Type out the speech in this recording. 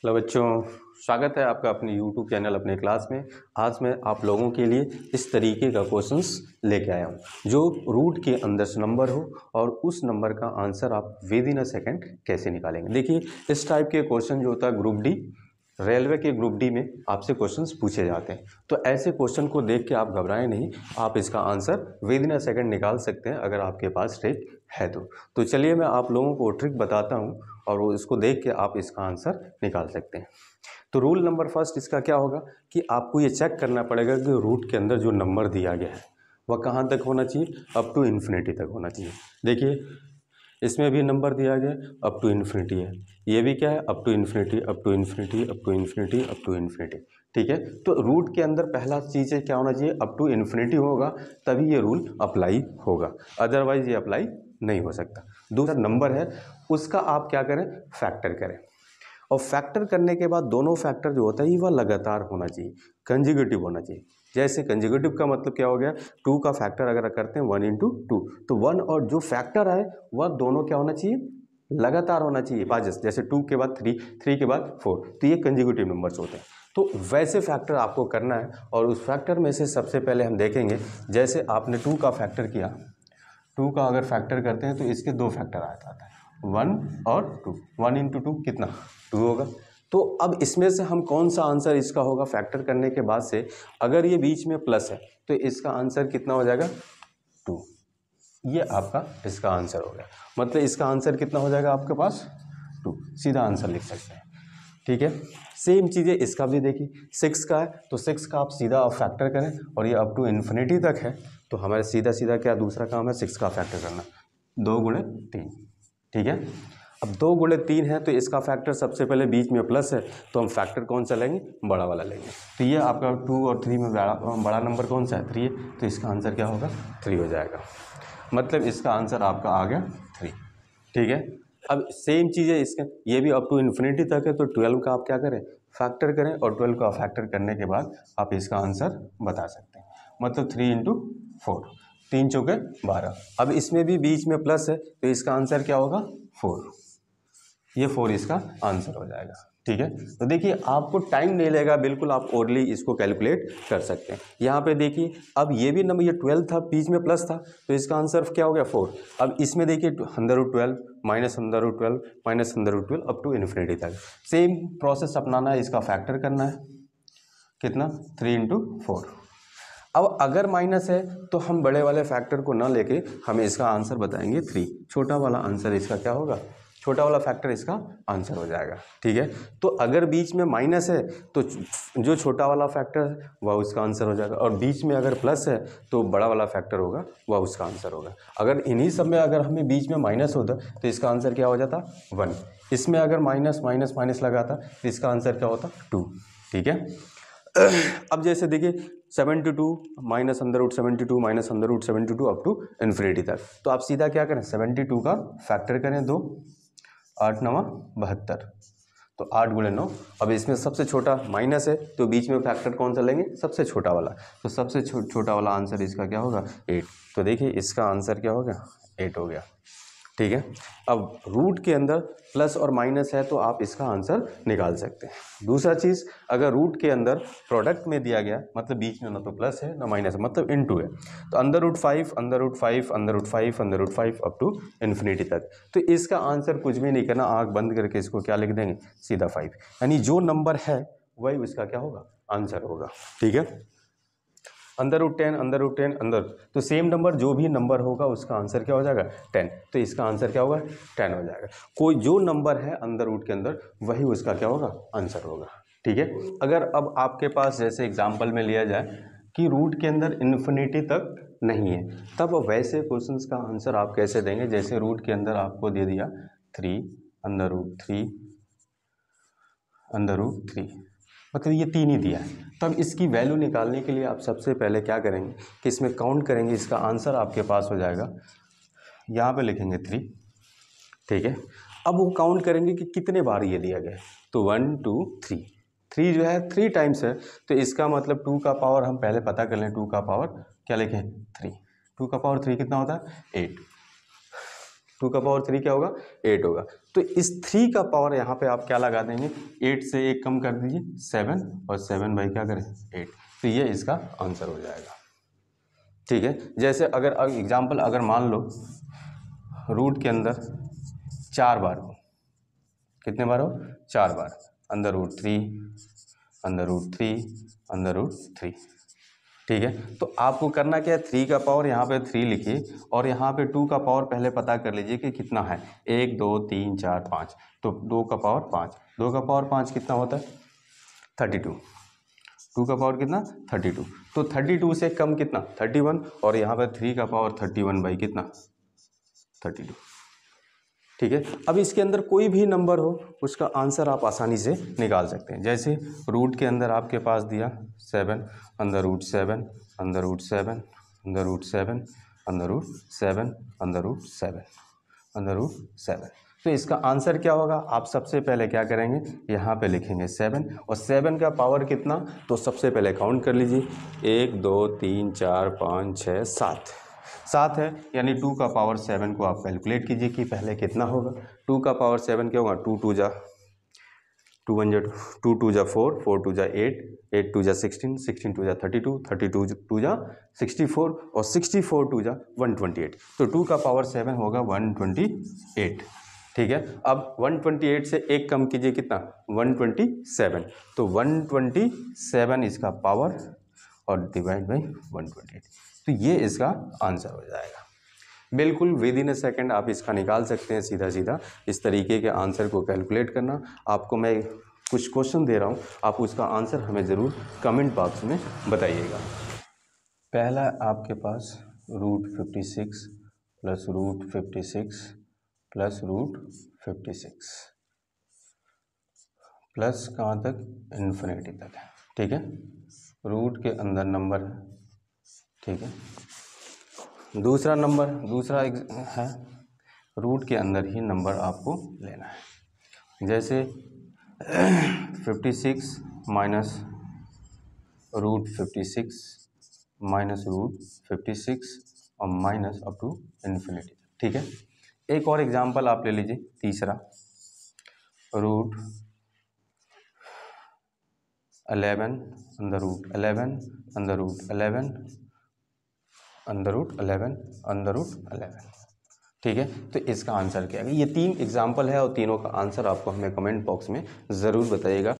Hello बच्चों, स्वागत है आपका अपने YouTube चैनल अपने क्लास में। आज मैं आप लोगों के लिए इस तरीके का क्वेश्चंस लेके आया हूँ जो रूट के अंदर से नंबर हो और उस नंबर का आंसर आप विद इन अ सेकेंड कैसे निकालेंगे। देखिए, इस टाइप के क्वेश्चन जो होता है ग्रुप डी, रेलवे के ग्रुप डी में आपसे क्वेश्चंस पूछे जाते हैं। तो ऐसे क्वेश्चन को देख के आप घबराएं नहीं, आप इसका answer with in a second निकाल सकते हैं अगर आपके पास ट्रिक है तो चलिए मैं आप लोगों को ट्रिक बताता हूँ और वो इसको देख के आप इसका आंसर निकाल सकते हैं। तो रूल नंबर फर्स्ट इसका क्या होगा कि आपको ये चेक करना पड़ेगा कि रूट के अंदर जो नंबर दिया गया है वह कहाँ तक होना चाहिए, अप टू इन्फिनिटी तक होना चाहिए। देखिए, इसमें भी नंबर दिया गया अप टू इन्फिनिटी है, ये भी क्या है up to infinity, up to infinity, up to infinity, up to infinity. ठीक है, तो रूट के अंदर पहला चीज़ है क्या होना चाहिए, अप टू इन्फिनिटी होगा तभी ये रूल अप्लाई होगा, अदरवाइज ये अप्लाई नहीं हो सकता। दूसरा नंबर है उसका आप क्या करें, फैक्टर करें, और फैक्टर करने के बाद दोनों फैक्टर जो होता है वह लगातार होना चाहिए, कंजिक्यूटिव होना चाहिए। जैसे कंजिक्यूटिव का मतलब क्या हो गया, 2 का फैक्टर अगर करते हैं 1 इंटू 2, तो 1 और जो फैक्टर है वह दोनों क्या होना चाहिए, लगातार होना चाहिए बाजस। जैसे 2 के बाद 3, 3 के बाद 4, तो ये कंजिक्यूटिव नंबर्स होते हैं। तो वैसे फैक्टर आपको करना है और उस फैक्टर में से सबसे पहले हम देखेंगे, जैसे आपने 2 का फैक्टर किया, 2 का अगर फैक्टर करते हैं तो इसके 2 फैक्टर आ जाता है, 1 और 2, 1 इंटू 2 कितना 2 होगा। तो अब इसमें से हम कौन सा आंसर इसका होगा, फैक्टर करने के बाद से अगर ये बीच में प्लस है तो इसका आंसर कितना हो जाएगा 2, ये आपका इसका आंसर हो गया। मतलब इसका आंसर कितना हो जाएगा आपके पास 2, सीधा आंसर लिख सकते हैं। ठीक है, सेम चीज़ें इसका भी देखिए, 6 का है तो 6 का आप सीधा फैक्टर करें और ये अप टू इन्फिनिटी तक है तो हमारे सीधा सीधा क्या दूसरा काम है 6 का फैक्टर करना, 2 गुणे 3। ठीक है, अब 2 गुणे 3 है तो इसका फैक्टर सबसे पहले बीच में प्लस है तो हम फैक्टर कौन सा लेंगे, बड़ा वाला लेंगे। तो ये आपका 2 और 3 में बड़ा नंबर कौन सा है 3 है, तो इसका आंसर क्या होगा 3 हो जाएगा। मतलब इसका आंसर आपका आ गया 3। ठीक है, अब सेम चीज़ है इसका, ये भी अप टू इन्फिनिटी तक है तो 12 का आप क्या करें, फैक्टर करें और 12 का फैक्टर करने के बाद आप इसका आंसर बता सकते हैं। मतलब 3 इंटू 4, 3 चौके 12। अब इसमें भी बीच में प्लस है तो इसका आंसर क्या होगा 4, ये 4 इसका आंसर हो जाएगा। ठीक है, तो देखिए आपको टाइम नहीं लगेगा, बिल्कुल आप ओरली इसको कैलकुलेट कर सकते हैं। यहाँ पे देखिए, अब ये भी नंबर, ये 12 था बीच में प्लस था तो इसका आंसर क्या हो गया 4। अब इसमें देखिए √12 minus √12 minus √12 up to infinity तक सेम प्रोसेस अपनाना है, इसका फैक्टर करना है कितना 3 इंटू 4। अब अगर माइनस है तो हम बड़े वाले फैक्टर को ना लेके हम इसका आंसर बताएंगे 3, छोटा वाला आंसर इसका क्या होगा, छोटा वाला फैक्टर इसका आंसर हो जाएगा। ठीक है, तो अगर बीच में माइनस है तो जो छोटा वाला फैक्टर है वह उसका आंसर हो जाएगा, और बीच में अगर प्लस है तो बड़ा वाला फैक्टर होगा वह उसका आंसर होगा। अगर इन्हीं सब में अगर हमें बीच में माइनस होता तो इसका आंसर क्या हो जाता 1, इसमें अगर माइनस माइनस माइनस लगाता तो इसका आंसर क्या होता 2। ठीक है, अब जैसे देखिए 72 minus √72 minus √72 up to infinity तक, तो आप सीधा क्या करें 72 का फैक्टर करें 2, 8 9 72, तो 8 गुणे 9। अब इसमें सबसे छोटा माइनस है तो बीच में फैक्टर कौन सा लेंगे, सबसे छोटा वाला, तो सबसे छोटा वाला आंसर इसका क्या होगा 8। तो देखिए इसका आंसर क्या हो गया 8 हो गया। ठीक है, अब रूट के अंदर प्लस और माइनस है तो आप इसका आंसर निकाल सकते हैं। दूसरा चीज़, अगर रूट के अंदर प्रोडक्ट में दिया गया मतलब बीच में ना तो प्लस है ना माइनस है, मतलब इनटू है, तो √5 √5 √5 √5 अप टू इन्फिनिटी तक, तो इसका आंसर कुछ भी नहीं करना, आंख बंद करके इसको क्या लिख देंगे सीधा 5, यानी जो नंबर है वही उसका क्या होगा आंसर होगा। ठीक है, √10 √10 अंदर, तो सेम नंबर जो भी नंबर होगा उसका आंसर क्या हो जाएगा 10, तो इसका आंसर क्या होगा 10 हो जाएगा। कोई जो नंबर है अंदर रूट के अंदर वही उसका क्या होगा आंसर होगा। ठीक है, अगर अब आपके पास जैसे एग्जांपल में लिया जाए कि रूट के अंदर इन्फिनिटी तक नहीं है, तब वैसे क्वेश्चंस का आंसर आप कैसे देंगे। जैसे रूट के अंदर आपको दे दिया 3 √3 √3, मतलब ये 3 ही दिया है, तब इसकी वैल्यू निकालने के लिए आप सबसे पहले क्या करेंगे कि इसमें काउंट करेंगे, इसका आंसर आपके पास हो जाएगा, यहाँ पे लिखेंगे 3। ठीक है, अब वो काउंट करेंगे कि कितने बार ये दिया गया है, तो 1 2 3, 3 जो है 3 टाइम्स है, तो इसका मतलब 2 का पावर हम पहले पता कर लें, 2 का पावर क्या लिखें 3, 2 का पावर 3 कितना होता है 8, 2 का पावर 3 क्या होगा 8 होगा। तो तो इस 3 का पावर यहाँ पे आप क्या लगा देंगे, 8 से 1 कम कर दीजिए 7 और 7 बाई क्या करें 8, तो ये इसका आंसर हो जाएगा। ठीक है, जैसे अगर एग्जाम्पल अगर मान लो रूट के अंदर 4 बार हो, कितने बार हो 4 बार, under root 3 under root 3 under root 3। ठीक है, तो आपको करना क्या है, 3 का पावर यहाँ पे 3 लिखिए और यहाँ पे 2 का पावर पहले पता कर लीजिए कि कितना है, 1 2 3 4 5, तो 2 का पावर 5, 2 का पावर 5 कितना होता है 32, 2 का पावर कितना 32, तो 32 से कम कितना 31 और यहाँ पे 3 का पावर 31 बाई कितना 32। ठीक है, अब इसके अंदर कोई भी नंबर हो उसका आंसर आप आसानी से निकाल सकते हैं। जैसे रूट के अंदर आपके पास दिया 7 under root 7 under root 7 under root 7 under root 7 under root 7 under root 7, तो इसका आंसर क्या होगा, आप सबसे पहले क्या करेंगे, यहाँ पे लिखेंगे 7 और 7 का पावर कितना, तो सबसे पहले काउंट कर लीजिए 1 2 3 4 5 6 7 है, यानी 2 का पावर 7 को आप कैलकुलेट कीजिए कि पहले कितना होगा। 2 का पावर 7 क्या होगा, 2 2 जा 2 1 जा 2 2 जा 4 4 2 जा 8 8 2 जा 16 16 2 जा 32 32 2 जा 64 और 64 2 जा 128, तो 2 का पावर 7 होगा 128। ठीक है, अब 128 से 1 कम कीजिए कितना 127, तो 127 इसका पावर और डिवाइड बाई 128, तो ये इसका आंसर हो जाएगा। बिल्कुल विद इन ए सेकेंड आप इसका निकाल सकते हैं सीधा सीधा। इस तरीके के आंसर को कैलकुलेट करना, आपको मैं कुछ क्वेश्चन दे रहा हूँ, आप उसका आंसर हमें ज़रूर कमेंट बॉक्स में बताइएगा। पहला आपके पास root 56 plus root 56 plus root 56 plus कहाँ तक, इन्फिनिटी तक है। ठीक है, रूट के अंदर नंबर है। ठीक है, दूसरा नंबर, दूसरा है रूट के अंदर ही नंबर आपको लेना है। जैसे 56 माइनस रूट 56 माइनस रूट 56 और माइनस अप टू इन्फिनिटी। ठीक है, एक और एग्जांपल आप ले लीजिए, तीसरा root 11 under root 11 under root 11 under root 11 under root 11। ठीक है, तो इसका आंसर क्या है। ये 3 एग्जाम्पल है और तीनों का आंसर आपको हमें कमेंट बॉक्स में ज़रूर बताइएगा।